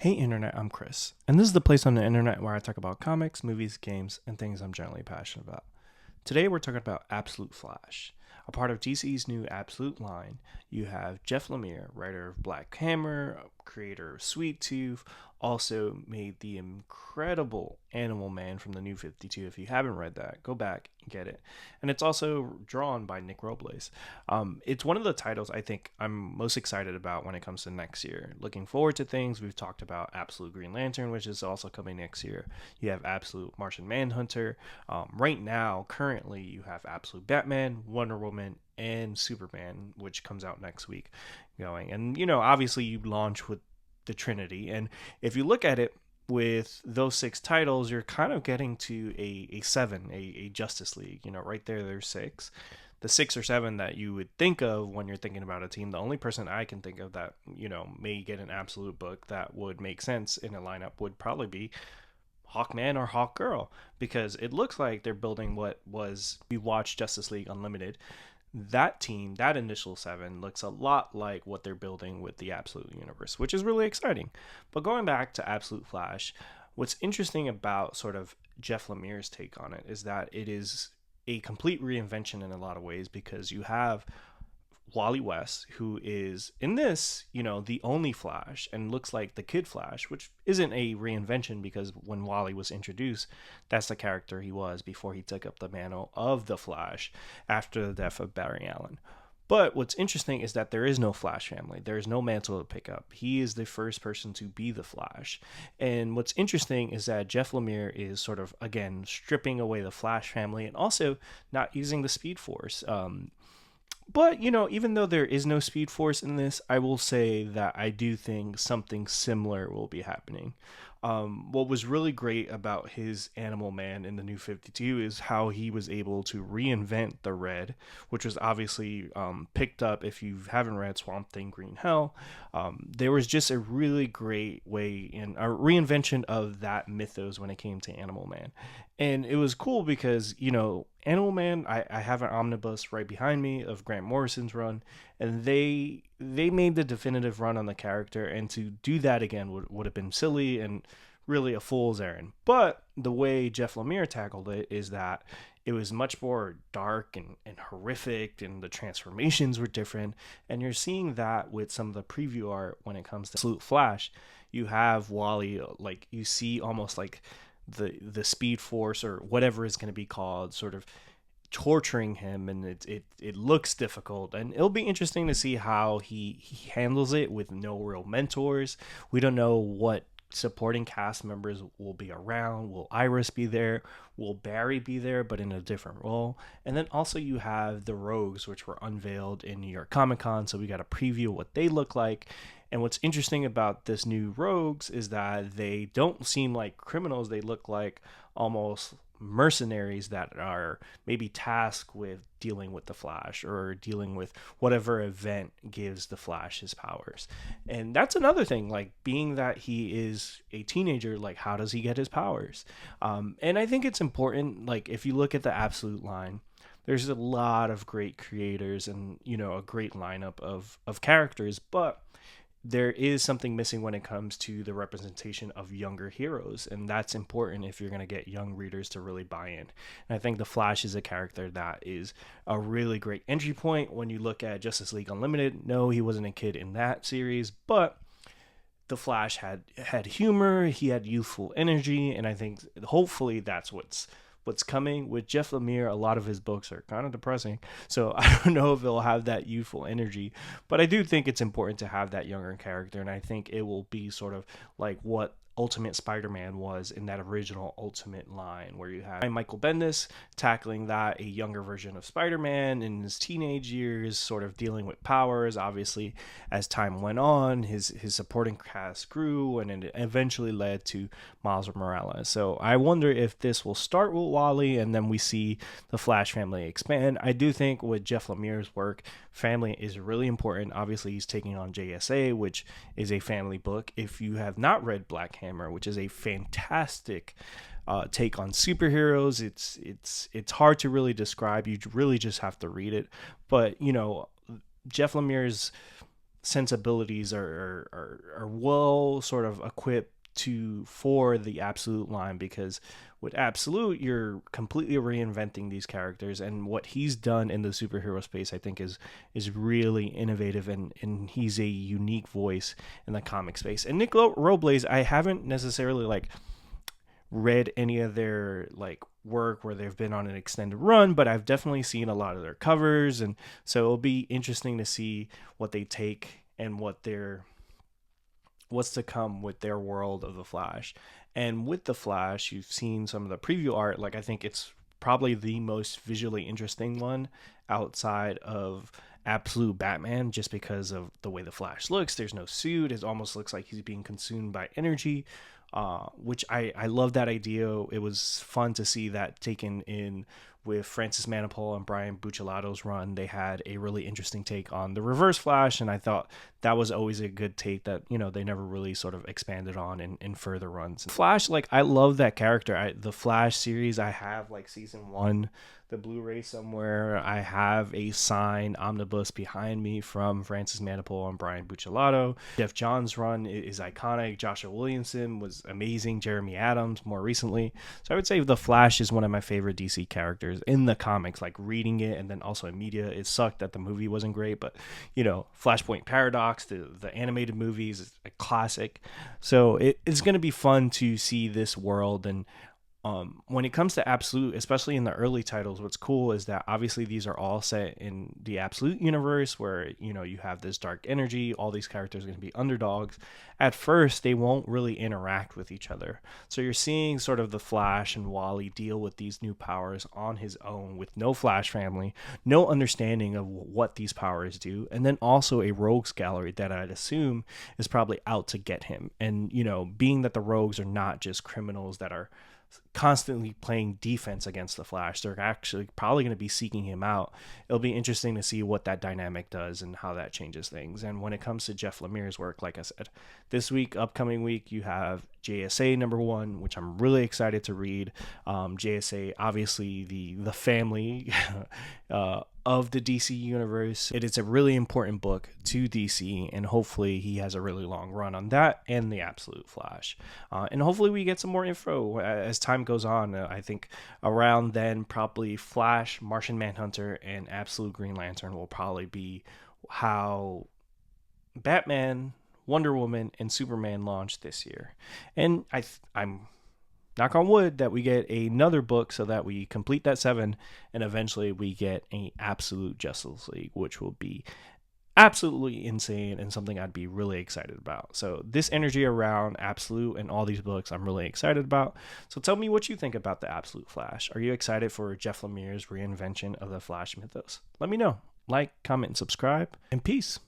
Hey Internet, I'm Chris, and this is the place on the internet where I talk about comics, movies, games, and things I'm generally passionate about. Today we're talking about Absolute Flash. A part of DC's new Absolute line, you have Jeff Lemire, writer of Black Hammer, creator of Sweet Tooth, also made the incredible Animal Man from the New 52. If you haven't read that, go back and get it. And it's also drawn by Nick Robles. It's one of the titles I think I'm most excited about when it comes to next year. Looking forward to things. We've talked about Absolute Green Lantern, which is also coming next year. You have Absolute Martian Manhunter. Right now, currently, you have Absolute Batman, Wonder Woman, and Superman, which comes out next week. Going and obviously you launch with the Trinity, and if you look at it with those six titles, you're kind of getting to a seven, a Justice League. Right there, there's six. The six or seven that you would think of when you're thinking about a team. The only person I can think of that may get an absolute book that would make sense in a lineup would probably be Hawkman or Hawkgirl, because it looks like they're building what was we watched Justice League Unlimited. That team, that initial seven, looks a lot like what they're building with the Absolute Universe, which is really exciting. But going back to Absolute Flash, what's interesting about sort of Jeff Lemire's take on it is that it is a complete reinvention in a lot of ways, because you have Wally West, who is in this, the only Flash and looks like the Kid Flash, which isn't a reinvention because when Wally was introduced, that's the character he was before he took up the mantle of the Flash after the death of Barry Allen. But what's interesting is that there is no Flash family. There is no mantle to pick up. He is the first person to be the Flash. And what's interesting is that Jeff Lemire is sort of, again, stripping away the Flash family and also not using the Speed Force. But, even though there is no Speed Force in this, I will say that I do think something similar will be happening. What was really great about his Animal Man in the New 52 is how he was able to reinvent the Red, which was obviously picked up if you haven't read Swamp Thing Green Hell. There was just a really great way in a reinvention of that mythos when it came to Animal Man. And it was cool because, Animal Man, I have an omnibus right behind me of Grant Morrison's run, and they made the definitive run on the character, and to do that again would have been silly and really a fool's errand. But the way Jeff Lemire tackled it is that it was much more dark and horrific, and the transformations were different, and you're seeing that with some of the preview art when it comes to Absolute Flash. You have Wally, like, you see almost like the Speed Force or whatever is going to be called sort of torturing him, and it looks difficult, and it'll be interesting to see how he handles it with no real mentors. We don't know what supporting cast members will be around. Will Iris be there? Will Barry be there, but in a different role? And then also you have the Rogues, which were unveiled in New York Comic Con, so we got a preview of what they look like. And what's interesting about this new Rogues is that they don't seem like criminals. They look like almost mercenaries that are maybe tasked with dealing with the Flash or dealing with whatever event gives the Flash his powers. And that's another thing, like, being that he is a teenager, like, how does he get his powers? And I think it's important, like, if you look at the Absolute line, there's a lot of great creators and, a great lineup of characters, but there is something missing when it comes to the representation of younger heroes, and that's important if you're going to get young readers to really buy in. And I think the Flash is a character that is a really great entry point when you look at Justice League Unlimited. No, he wasn't a kid in that series, but the Flash had humor, he had youthful energy, and I think hopefully that's what's coming with Jeff Lemire. A lot of his books are kind of depressing, so I don't know if it'll have that youthful energy, but I do think it's important to have that younger character, and I think it will be sort of like what Ultimate Spider-Man was in that original Ultimate line, where you have Michael Bendis tackling that, a younger version of Spider-Man in his teenage years, sort of dealing with powers. Obviously, as time went on, his supporting cast grew, and it eventually led to Miles Morales. So I wonder if this will start with Wally, and then we see the Flash family expand. I do think with Jeff Lemire's work, family is really important. Obviously, he's taking on JSA, which is a family book. If you have not read Black Hammer, which is a fantastic take on superheroes, it's hard to really describe. You really just have to read it. But Jeff Lemire's sensibilities are well sort of equipped to for the absolute line, because with absolute you're completely reinventing these characters, and what he's done in the superhero space I think is really innovative, and he's a unique voice in the comic space. And Nick Robles, I haven't necessarily like read any of their like work where they've been on an extended run, but I've definitely seen a lot of their covers, and so it'll be interesting to see what they take and what's to come with their world of the Flash. And with the Flash, you've seen some of the preview art. Like I think it's probably the most visually interesting one outside of Absolute Batman, just because of the way the Flash looks. There's no suit. It almost looks like he's being consumed by energy, which I love that idea. It was fun to see that taken in with Francis Manapul and Brian Buccellado's run. They had a really interesting take on the Reverse Flash, and I thought that was always a good take that, you know, they never really sort of expanded on in further runs. Flash, like, I love that character. The Flash series, I have like season 1, the Blu-ray somewhere. I have a signed omnibus behind me from Francis Manapul and Brian Buccellato. Jeff Johns' run is iconic. Joshua Williamson was amazing. Jeremy Adams more recently. So I would say the Flash is one of my favorite DC characters in the comics, like reading it and then also in media. It sucked that the movie wasn't great, but you know, Flashpoint Paradox, the animated movies, is a classic. So it's going to be fun to see this world. And when it comes to Absolute, especially in the early titles, what's cool is that obviously these are all set in the Absolute universe where, you know, you have this dark energy. All these characters are going to be underdogs. At first, they won't really interact with each other. So you're seeing sort of the Flash and Wally deal with these new powers on his own with no Flash family, no understanding of what these powers do, and then also a rogues gallery that I'd assume is probably out to get him. And, you know, being that the rogues are not just criminals that are constantly playing defense against the Flash, they're actually probably going to be seeking him out. It'll be interesting to see what that dynamic does and how that changes things. And when it comes to Jeff Lemire's work, like I said, this week, upcoming week, you have JSA #1, which I'm really excited to read. JSA, obviously the family of the DC universe. It is a really important book to DC, and hopefully he has a really long run on that and the Absolute Flash. And hopefully we get some more info as time goes on. I think around then, probably Flash, Martian Manhunter, and Absolute Green Lantern will probably be how Batman, Wonder Woman, and Superman launched this year. And I'm knock on wood that we get another book so that we complete that 7, and eventually we get a Absolute Justice League, which will be absolutely insane and something I'd be really excited about. So this energy around Absolute and all these books I'm really excited about. So tell me what you think about the Absolute Flash. Are you excited for Jeff Lemire's reinvention of the Flash mythos? Let me know. Like, comment, and subscribe, and peace.